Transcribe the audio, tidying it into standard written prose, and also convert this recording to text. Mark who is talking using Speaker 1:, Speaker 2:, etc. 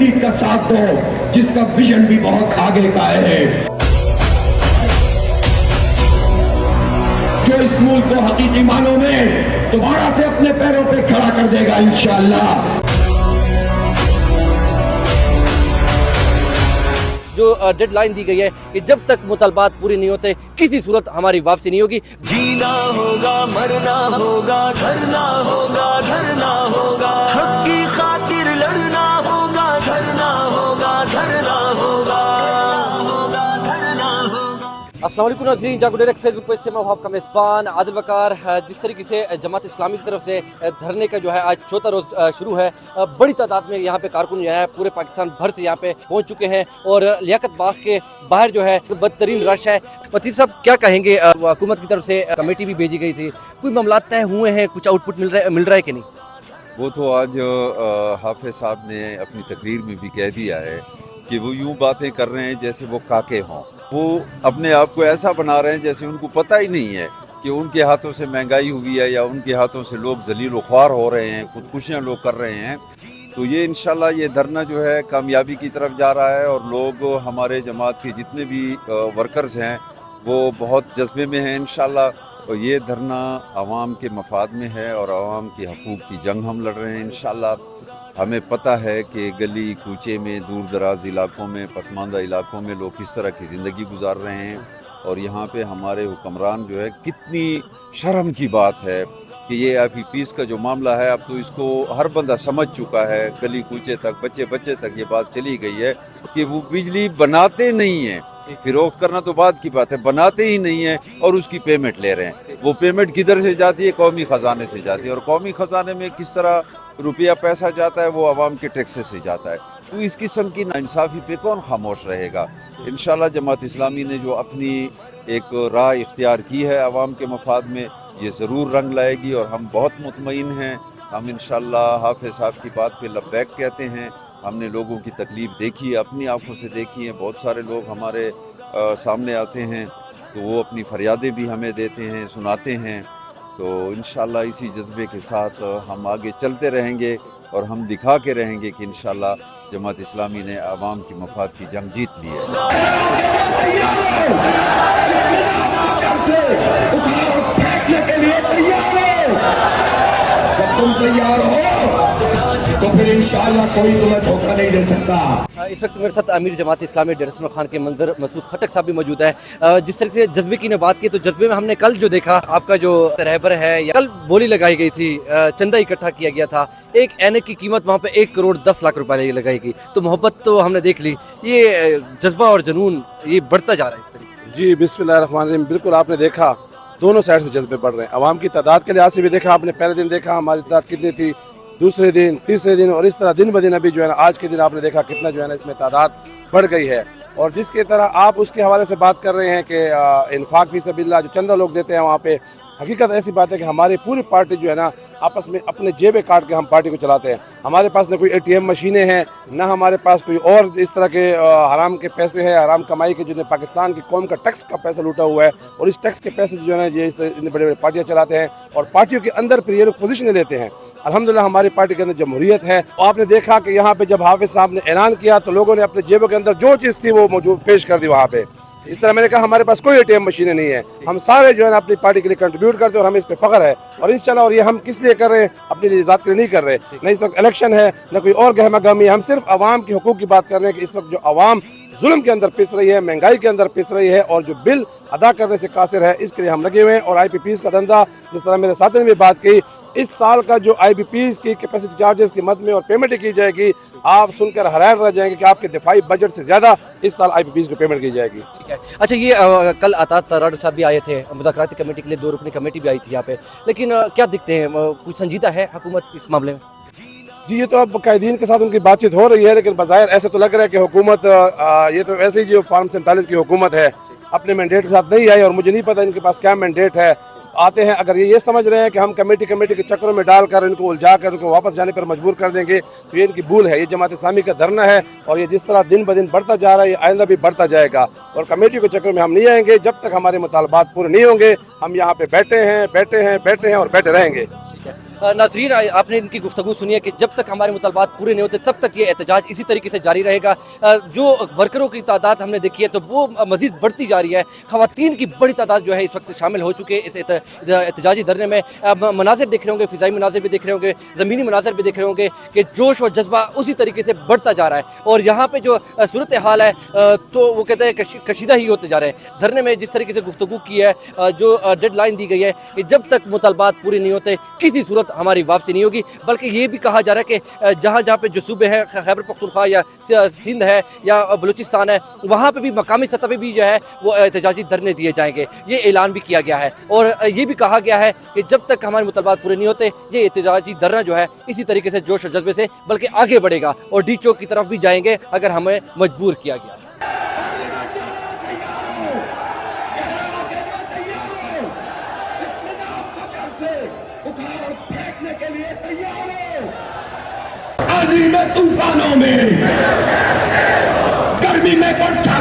Speaker 1: तहरीक का साथ दो जिसका विजन भी बहुत आगे का है, जो इस मुल्क को हकीकी मानों में दोबारा से अपने पैरों पे खड़ा कर देगा इंशाअल्लाह।
Speaker 2: जो डेड लाइन दी गई है कि जब तक मुतालबात पूरी नहीं होते किसी सूरत हमारी वापसी नहीं होगी।
Speaker 3: जीना होगा, मरना होगा, धरना होगा, धरना होगा, हक की खातिर लड़ना होगा, धरना होगा, धरना होगा, धरना होगा।
Speaker 2: अस्सलाम वालेकुम नाज़रीन, जागो डायरेक्ट फेसबुक पेज से मैं आपका मेज़बान आदिल वकार। जिस तरीके से जमात इस्लामी की तरफ से धरने का जो है आज चौथा रोज़ शुरू है, बड़ी तादाद में यहाँ पे कारकुन जो है पूरे पाकिस्तान भर से यहाँ पे पहुँच चुके हैं और लियाकत बाग के बाहर जो है बदतरीन रश है। वतीर साहब क्या कहेंगे, हुकूमत की तरफ से कमेटी भी भेजी गई थी, कोई मामला तय हुए हैं, कुछ आउटपुट मिल रहा है कि नहीं?
Speaker 4: वो तो आज हाफिज साहब ने अपनी तकरीर में भी कह दिया है कि वो यूँ बातें कर रहे हैं जैसे वो काके हों। वो अपने आप को ऐसा बना रहे हैं जैसे उनको पता ही नहीं है कि उनके हाथों से महंगाई हुई है या उनके हाथों से लोग जलील व ख्वार हो रहे हैं, खुदकुशियाँ लोग कर रहे हैं। तो ये इंशाल्लाह ये धरना जो है कामयाबी की तरफ जा रहा है और लोग हमारे जमात के जितने भी वर्कर्स हैं वो बहुत जज्बे में हैं इंशाल्लाह। और ये धरना आवाम के मफाद में है और आवाम के हकूक़ की जंग हम लड़ रहे हैं इंशाल्लाह। हमें पता है कि गली कूचे में, दूर दराज इलाकों में, पसमानदा इलाकों में लोग किस तरह की ज़िंदगी गुजार रहे हैं और यहाँ पे हमारे हुक्मरान जो है, कितनी शर्म की बात है कि ये IPPs का जो मामला है अब तो इसको हर बंदा समझ चुका है। गली कूचे तक, बच्चे बच्चे तक ये बात चली गई है कि वो बिजली बनाते नहीं हैं, फिरोख्त करना तो बात की बात है, बनाते ही नहीं है और उसकी पेमेंट ले रहे हैं। वो पेमेंट किधर से जाती है? कौमी ख़जाने से जाती है और कौमी ख़जाने में किस तरह रुपया पैसा जाता है? वो आवाम के टैक्सेस से जाता है। तो इस किस्म की नाइंसाफ़ी पे कौन खामोश रहेगा? इंशाल्लाह जमात इस्लामी ने जो अपनी एक राह इख्तियार की है आवाम के मफाद में, ये ज़रूर रंग लाएगी और हम बहुत मुतमईन हैं। हम इंशाल्लाह हाफिज साहब की बात पे लब्बैक कहते हैं। हमने लोगों की तकलीफ़ देखी है, अपनी आँखों से देखी है। बहुत सारे लोग हमारे सामने आते हैं तो वो अपनी फरियादें भी हमें देते हैं, सुनाते हैं। तो इंशाल्लाह इसी जज्बे के साथ हम आगे चलते रहेंगे और हम दिखा के रहेंगे कि इंशाल्लाह जमात इस्लामी ने आवाम की मफाद की जंग जीत ली है।
Speaker 1: जब तुम तैयार हो तो फिर इंशाअल्लाह कोई तुम्हें धोखा नहीं दे सकता।
Speaker 2: इस वक्त मेरे साथ अमीर जमात इस्लामी डेर इसमाइल खान के मंजर मसूद खटक साहब भी मौजूद है। जिस तरह से जज्बे की ने बात की, तो जज्बे में हमने कल जो देखा, आपका जो रहबर है, या कल बोली लगाई गई थी, चंदा इकट्ठा किया गया था, एक ऐनक की कीमत वहाँ पे 1 करोड़ 10 लाख रुपए लगाई गई। तो मोहब्बत तो हमने देख ली, ये जज्बा और जुनून ये बढ़ता जा रहा है इस तरीके।
Speaker 5: जी बिस्मिल्लाहिर्रहमानिर्रहीम, बिल्कुल आपने देखा दोनों साइड से जज्बे बढ़ रहे हैं। आवाम की तादाद के लिहाज से भी देखा आपने, पहले दिन देखा हमारी तादाद कितनी थी, दूसरे दिन, तीसरे दिन और इस तरह दिन ब दिन अभी जो है ना आज के दिन आपने देखा कितना जो है ना इसमें तादाद बढ़ गई है। और जिसके तरह आप उसके हवाले से बात कर रहे हैं कि इन्फाक फी सबीलिल्लाह जो चंदा लोग देते हैं वहाँ पे, हकीकत ऐसी बात है कि हमारी पूरी पार्टी जो है ना आपस में अपने जेबें काट के हम पार्टी को चलाते हैं। हमारे पास न कोई ATM मशीनें हैं, ना हमारे पास कोई और इस तरह के हराम के पैसे हैं, हराम कमाई के, जिन्हें पाकिस्तान की कौम का टैक्स का पैसा लूटा हुआ है और इस टैक्स के पैसे जो है ना ये इतनी बड़ी बड़ी पार्टियाँ चलाते हैं और पार्टियों के अंदर फिर ये लोग पोजीशनें लेते हैं। अल्हम्दुलिल्लाह हमारी पार्टी के अंदर जमहूरियत है। और आपने देखा कि यहाँ पे जब हाफिज साहब ने ऐलान किया तो लोगों ने अपने जेबों के अंदर जो चीज़ थी वो मौजूद पेश कर दी वहाँ पे। इस तरह मैंने कहा हमारे पास कोई ATM मशीनें नहीं है, हम सारे जो है ना अपनी पार्टी के लिए कंट्रीब्यूट करते हैं और हमें इस पे फख्र है। और इंशाल्लाह, और ये हम किस लिए कर रहे हैं? अपनी ज़ात के लिए नहीं कर रहे, न इस वक्त इलेक्शन है न कोई और गहमा गहमी, हम सिर्फ आवाम के हुकूक की बात कर रहे हैं कि इस वक्त जो आवाम जुल्म के अंदर पिस रही है, महंगाई के अंदर पिस रही है और जो बिल अदा करने से कासिर है, इसके लिए हम लगे हुए हैं। और IPPs का धंधा, जिस तरह मेरे साथी ने भी बात की, इस साल का जो IPPs की कैपेसिटी चार्जेस की मद में और पेमेंट की जाएगी, आप सुनकर हैरान रह जाएंगे कि आपके दिफाई बजट से ज़्यादा इस साल IPPs को पेमेंट की जाएगी।
Speaker 2: ठीक है, अच्छा ये कल अतात तराड़ साहब भी आए थे, मुज़ाकराती कमेटी के लिए 2 रुकनी कमेटी भी आई थी यहाँ पे, लेकिन क्या दिखते हैं, कुछ संजीदा है हुकूमत इस मामले में?
Speaker 5: जी ये तो अब कायदीन के साथ उनकी बातचीत हो रही है, लेकिन बज़ाहिर ऐसे तो लग रहा है कि हुकूमत ये तो वैसे ही जो फार्म 47 की हुकूमत है अपने मैंडेट के साथ नहीं आई और मुझे नहीं पता इनके पास क्या मैंडेट है। आते हैं अगर ये समझ रहे हैं कि हम कमेटी के चक्करों में डालकर इनको उलझा कर उनको वापस जाने पर मजबूर कर देंगे तो ये इनकी भूल है। ये जमात इस्लामी का धरना है और ये जिस तरह दिन ब दिन बढ़ता जा रहा है ये आइंदा भी बढ़ता जाएगा और कमेटी के चक्कर में हम नहीं आएंगे जब तक हमारे मुतालबात पूरे नहीं होंगे। हम यहाँ पे बैठे हैं और बैठे रहेंगे।
Speaker 2: ठीक है। नाज़रीन, आपने इनकी गुफ्तगू सुनी है कि जब तक हमारे मुतालबात पूरे नहीं होते तब तक ये एहतजाज इसी तरीके से जारी रहेगा। जो वर्करों की तादाद हमने देखी है तो वो मज़ीद बढ़ती जा रही है। ख़वातीन की बड़ी तादाद जो है इस वक्त शामिल हो चुके हैं इस एहतजाजी धरने में। मनाज़िर देख रहे होंगे, फ़िज़ाई मनाज़िर भी देख रहे होंगे, ज़मीनी मनाज़िर भी देख रहे होंगे कि जोश और जज्बा उसी तरीके से बढ़ता जा रहा है। और यहाँ पर जो सूरत हाल है तो वो कहते हैं कशीदा ही होते जा रहे हैं। धरने में जिस तरीके से गुफ्तगू की है, जो डेड लाइन दी गई है कि जब तक मुतालबात पूरे नहीं होते किसी सूरत हमारी वापसी नहीं होगी। बल्कि ये भी कहा जा रहा है कि जहाँ जहाँ पे जो सूबे हैं, खैबर पख्तूनख्वा या सिंध है या बलूचिस्तान है, वहाँ पे भी मकामी सतह पे भी जो है वो एहतजाजी धरने दिए जाएंगे। ये ऐलान भी किया गया है और ये भी कहा गया है कि जब तक हमारे मुतालबात पूरे नहीं होते ये एहतजाजी धरना जो है इसी तरीके से जोश और जज्बे से बल्कि आगे बढ़ेगा और डी चौक की तरफ भी जाएंगे अगर हमें मजबूर किया गया।
Speaker 1: आंधी में, तूफानों में, गर्मी में, बरसात